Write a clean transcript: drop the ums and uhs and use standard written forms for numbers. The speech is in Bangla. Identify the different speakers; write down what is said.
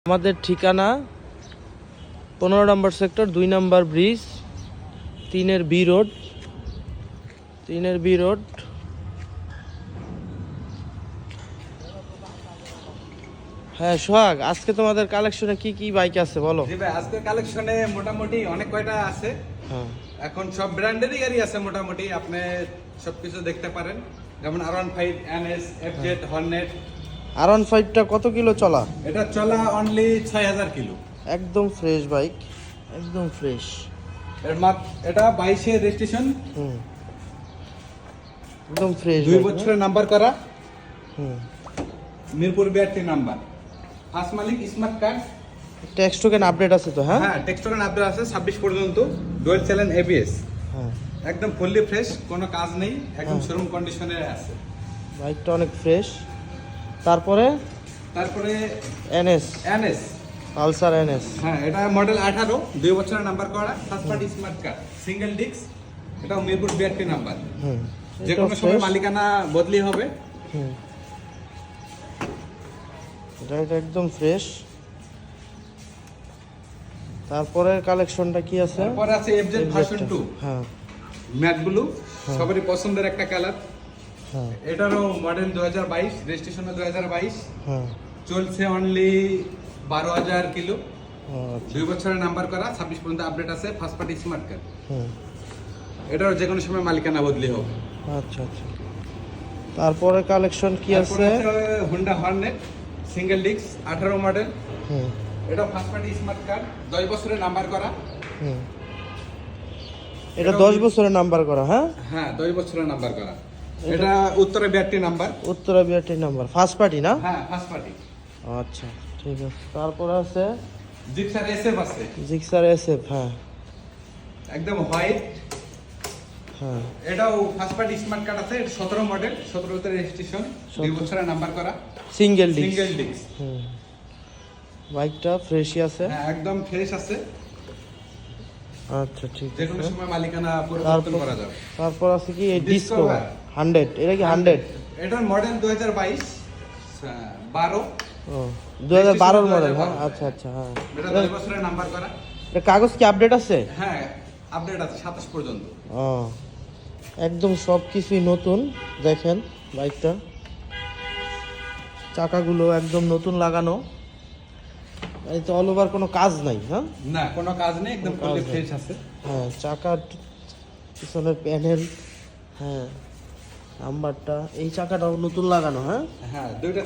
Speaker 1: আমাদের ঠিকানা 15 নম্বর সেক্টর 2 নম্বর ব্রিজ 3-এর বি রোড হ্যাঁ সোহাগ, আজকে তোমাদের কালেকশনে কি কি বাইক আছে বলো।
Speaker 2: জি ভাই, আজকে কালেকশনে মোটামুটি অনেক কয়টা আছে।
Speaker 1: হ্যাঁ,
Speaker 2: এখন সব ব্র্যান্ডেরই গাড়ি আছে মোটামুটি, আপনি সবকিছু দেখতে পারেন। যেমন R15, NS, FZ, হর্নেট।
Speaker 1: R15টা কত কিলো চলা?
Speaker 2: এটা চলা অনলি 6000 কিলো।
Speaker 1: একদম ফ্রেশ বাইক, একদম ফ্রেশ।
Speaker 2: এটা 22-এর রেজিস্ট্রেশন,
Speaker 1: একদম ফ্রেশ।
Speaker 2: 2 বছরের নাম্বার করা,
Speaker 1: হুম,
Speaker 2: মিরপুর বিআরটি নাম্বার, ফার্স্ট মালিক, smart card.
Speaker 1: Tax token update আছে তো? হ্যাঁ
Speaker 2: হ্যাঁ, টেক্সটোরেন আপডেট আছে 26 পর্যন্ত, ডুয়াল চ্যানেল ABS,
Speaker 1: হ্যাঁ,
Speaker 2: একদম ফুললি ফ্রেশ, কোনো কাজ নেই, একদম
Speaker 1: হ্যাঁ।
Speaker 2: শোরুম কন্ডিশনে আছে।
Speaker 1: বাইকটা অনেক ফ্রেশ। তারপরে
Speaker 2: তারপরে
Speaker 1: NS, পালসার NS।
Speaker 2: হ্যাঁ, এটা মডেল 18, 2 বছরের নাম্বার করা, first party smart card, single disc, এটা মিরপুর বিআরটি নাম্বার।
Speaker 1: হুম,
Speaker 2: যে কোনো সময় মালিকানা বদলি হবে।
Speaker 1: হুম, এটা একদম ফ্রেশ। তারপরে কালেকশনটা কি আছে?
Speaker 2: তারপর আছে FZ ভার্সন 2,
Speaker 1: হ্যাঁ
Speaker 2: ম্যাট ব্লু, সবারই পছন্দের একটা কালার।
Speaker 1: হ্যাঁ
Speaker 2: এটারও মডেল 2022, রেজিস্ট্রেশনও 2022,
Speaker 1: হ্যাঁ।
Speaker 2: চলছে অনলি 12000 কিলো,
Speaker 1: আচ্ছা,
Speaker 2: 2 বছরের নাম্বার করা, 26 পর্যন্ত আপডেট আছে, ফার্স্ট পার্টি স্মার্ট কার্ড।
Speaker 1: হুম,
Speaker 2: এটারও যে কোনো সময় মালিকানা বদলি হবে।
Speaker 1: আচ্ছা আচ্ছা। তারপরে কালেকশন কি আছে?
Speaker 2: Honda Hornet, single disc, 18 model,
Speaker 1: হুম
Speaker 2: এটা ফার্স্ট পার্টি স্মার্ট কার্ড, 10 বছরের নাম্বার করা।
Speaker 1: হুম, এটা 10 বছরের নাম্বার করা? হ্যাঁ
Speaker 2: হ্যাঁ, 10 বছরের নাম্বার করা। এটা Uttara BRT number.
Speaker 1: Uttara BRT number, first party না?
Speaker 2: হ্যাঁ, ফার্স্ট পার্টি।
Speaker 1: আচ্ছা ঠিক আছে। তারপরে আছে
Speaker 2: জিক্সার SF আছে,
Speaker 1: জিক্সার SF। হ্যাঁ
Speaker 2: একদম হোয়াইট।
Speaker 1: হ্যাঁ,
Speaker 2: এটাও ফার্স্ট পার্টি স্মার্ট কার্ড আছে, 17 মডেল, 17 তে রেজিস্ট্রেশন, 2 বছরের নাম্বার করা,
Speaker 1: সিঙ্গেল ডিস্ক।
Speaker 2: Single disc.
Speaker 1: হুম, বাইকটা ফ্রেশই আছে।
Speaker 2: হ্যাঁ, একদম ফ্রেশ আছে,
Speaker 1: আচ্ছা ঠিক
Speaker 2: যে কোনো
Speaker 1: আছে।
Speaker 2: সময় মালিকানা পরিবর্তন করা যাবে।
Speaker 1: তারপর আছে কি এই ডিসকভার
Speaker 2: Discover
Speaker 1: 100, এটা কি 100?
Speaker 2: এটার মডেল 2022, 12,
Speaker 1: ও 2012 মডেল। হ্যাঁ আচ্ছা আচ্ছা। হ্যাঁ,
Speaker 2: এটা 10 বছরের নাম্বার করা।
Speaker 1: এটা কাগজ কি আপডেট আছে?
Speaker 2: হ্যাঁ, আপডেট আছে 27 পর্যন্ত।
Speaker 1: ও একদম সব কিছুই নতুন। দেখেন বাইকটা, চাকাগুলো একদম নতুন লাগানো, এই তো অল ওভার কোনো কাজ নাই। হ্যাঁ
Speaker 2: না, কোনো কাজ নেই, একদম
Speaker 1: কোনো কাজ
Speaker 2: ফুললি
Speaker 1: নেই।
Speaker 2: ফ্রেশ আছে।
Speaker 1: হ্যাঁ, চাকার পিছনের প্যানেল, হ্যাঁ নাম্বারটা, এই চাকাটাও নতুন লাগানো। হ্যাঁ
Speaker 2: হ্যাঁ, দুইটা